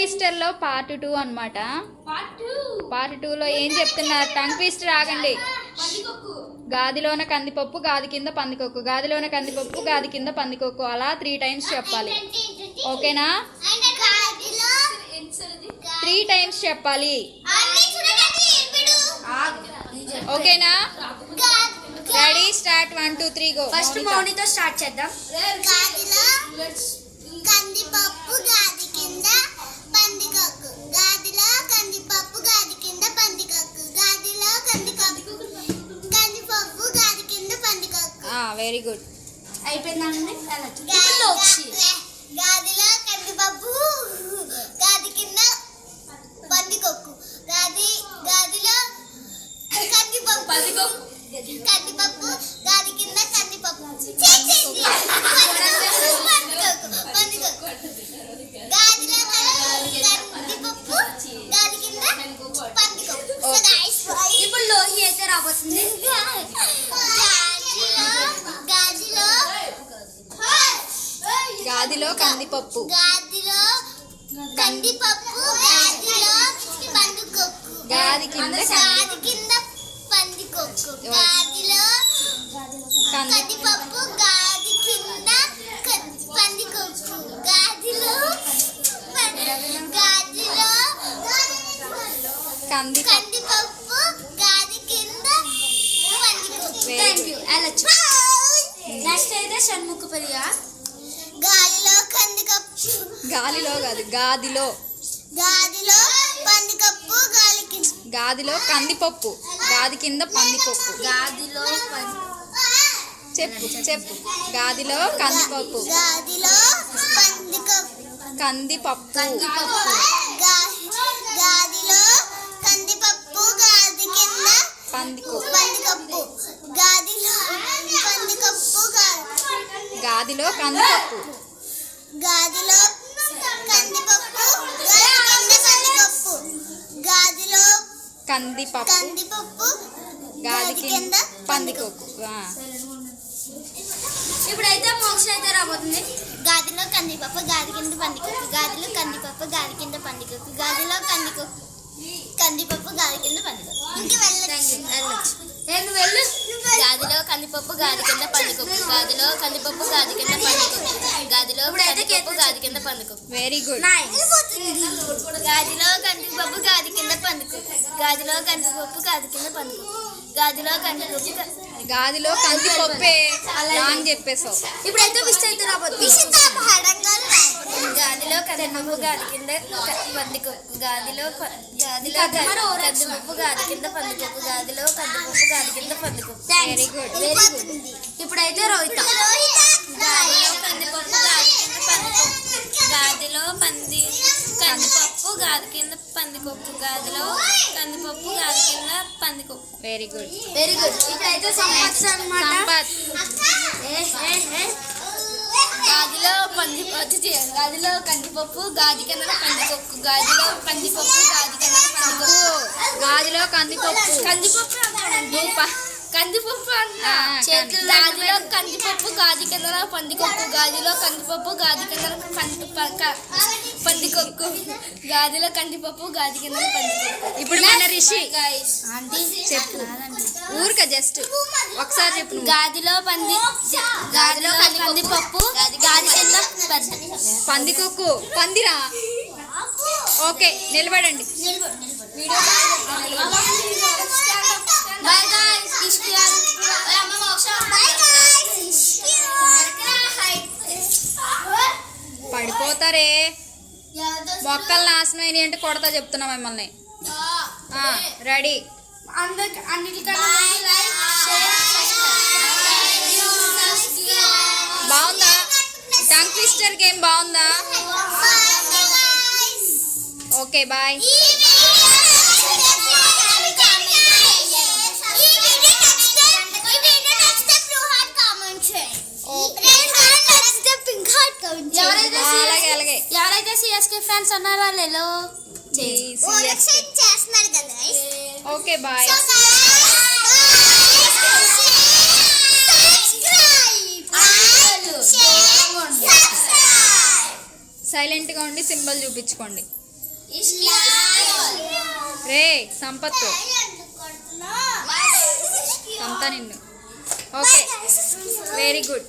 Twister లో part 2 అన్నమాట. Part 2 లో ఏం చెప్తున్నారు? టంగ్ ట్విస్టర్ ఆగండి. గాదిలోన కందిపప్పు, గాది కింద పందికొక్కు, గాదిలోన కందిపప్పు, గాది కింద పందికొక్కు, అలా 3 టైమ్స్ చెప్పాలి. ఓకేనా? 3 టైమ్స్ చెప్పాలి. ఓకేనా? Ready, start. 1 2 3 గో. ఫస్ట్ మౌనితో స్టార్ట్ చేద్దాం. కందిపప్పు గాది కింద పందికొక్కు, గాదిలో కందిపప్పు గాది కింద పందికొక్కు, గాదిలో కందిపప్పు గాది కింద పందికొక్కు. Very good. అయిపోయిందండి. గాదిలో కందిపప్పు గాది కింద పందికొక్కు, గాదిలో కందిపప్పు కందిపప్పు గాది కింద కందిపప్పు ఇప్పుడు లోహి అయితే రాబోతుంది. గాదిలో కందిపప్పు, గాదిలో కందిపప్పు గాదిలో పందికొక్కు, గాది కింద పందికొక్కు, గాదిలో కందిపప్పు గాది కింద పందికొక్కు, గాదిలో కందిపప్పు గాది కింద పందికొక్కు. Thank you. నెక్స్ట్ అయితే షణ్ముఖ ప్రియ. గాలిలో కందిపప్పు, గాలిలో కాదు, గాదిలో. గాదిలో పందికప్పు గాలి కింద, గాదిలో కందిపప్పు, గాది కింద పందికొక్కు. గాదిలో చెప్పు చెప్పు. గాదిలో కందిపప్పు, గాదిలో పందికప్పు, కందిపప్పు, గాదిలో కందిపప్పు గాది కింద పందికొక్కు, గాదిలో పందికప్పు, గాదిలో కందిపప్పు, గాదిలో కందిపప్పు గాదిలో కందిపప్పు, గాది కింద పందికొక్కు. ఇప్పుడైతే మోక్ష అయితే రాబోతుంది. గాదిలో కందిపప్పు గాది కింద పందికొక్కు, గాదిలో కందిపప్పు గాది కింద పందికొక్కు, గాదిలో కందిపప్పు గాది కింద పందికొక్కు. ఇంక వెళ్ళొచ్చు. వెళ్ళు. గాదిలో కందిపప్పు గాది కింద పందికొక్కు, గాదిలో కందిపప్పు గాది కింద పందికొక్కు, గాదిలో కందిపప్పు గాది కింద పందికొక్కు. Very good. గాదిలో కందిపప్పు గాది కింద పందికొక్కు, గాదిలో కందిపప్పు గాది కింద పందికొక్కు, గాదిలో కందిపప్పు గాదిలో కందిపప్పే అని చెప్పేసావు. ఇప్పుడైతే విష్ అయితే రాబోతుంది. గాదిలో కందిపప్పు గాది కింద పందికొక్కు, గాదిలో కందిపప్పు గాది కింద పందికొక్కు, గాదిలో కందిపప్పు గాది కింద పందికొక్కు. Very good. ఇప్పుడైతే రోహిత. గాదిలో కందిపప్పు గాది కింద పందికొక్కు, గాదిలో కందిపప్పు గాది కింద పందికొక్కు, గాదిలో కందిపప్పు గాది కింద పందికొక్కు. Very good. Very good. ఇప్పుడైతే సంపత్ అన్నమాట. సంపత్. గాదిలో గాదిలో కందిపప్పు గాది కింద పందికొక్కు, గాదిలో కందిపప్పు గాది కింద పందికొక్కు, గాదిలో కందిపప్పు, కందిపప్పు కందిపప్పు అన్న గాదిలో కందిపప్పు గాది కింద పందికొక్కు, గాదిలో కందిపప్పు గాది కింద పందికొక్కు, గాదిలో కందిపప్పు గాది కింద పందికొక్కు. ఇప్పుడు మన రిషి ఆంటీ చెప్పు. ఊరిక జస్ట్ ఒకసారి చెప్పు. గాదిలో కందిపప్పు గాది కింద పందికొక్కు, పందిరా. ఓకే, నిలబడండి. Bye guys, పడిపోతారే. మొక్కలు నాశనం అయినాయి అంటే కొడతా చెప్తున్నా మిమ్మల్ని. రెడీ. బాగుందా? టంగ్ ట్విస్టర్ గేమ్ బాగుందా? Okay, bye. ఎవరైతే సిఎస్కే ఫ్యాన్స్ ఉన్నారో వాళ్ళు చేస్తున్నారు కదా. Okay, bye. సైలెంట్గా ఉండి సింబల్ చూపించుకోండి. రే సంపత్తు సంతా నిన్ను ఓకే వెరీ గుడ్